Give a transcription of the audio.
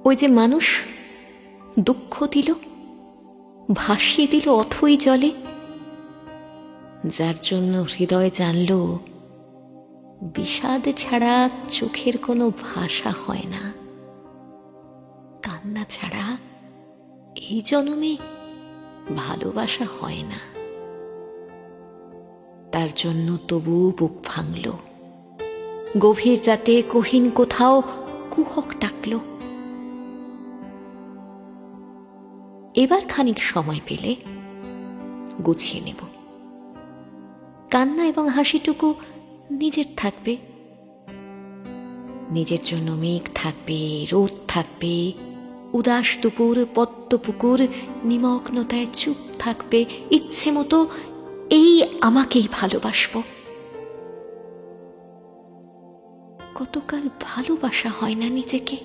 ওই যে মানুষ দুঃখ দিল, ভাসিয়ে দিল অথই জলে, যার জন্য হৃদয় জানল বিষাদ ছাড়া চোখের কোনো ভাষা হয় না, কান্না ছাড়া এই জন্মে ভালোবাসা হয় না। তার জন্য তবু বুক ভাঙল, গভীর রাতে কহিন কোথাও কুহক ডাকল। এবার খানিক সময় পেলে গুছিয়ে নেব, কান্না এবং হাসিটুকু নিজের থাকবে, নিজের জন্য মেঘ থাকবে, রোদ থাকবে, উদাস দুপুর পদ্ম পুকুর নিমগ্নতায় চুপ থাকবে, ইচ্ছে মতো এই আমাকেই ভালোবাসবো। কতকাল ভালোবাসা হয় না নিজেকে।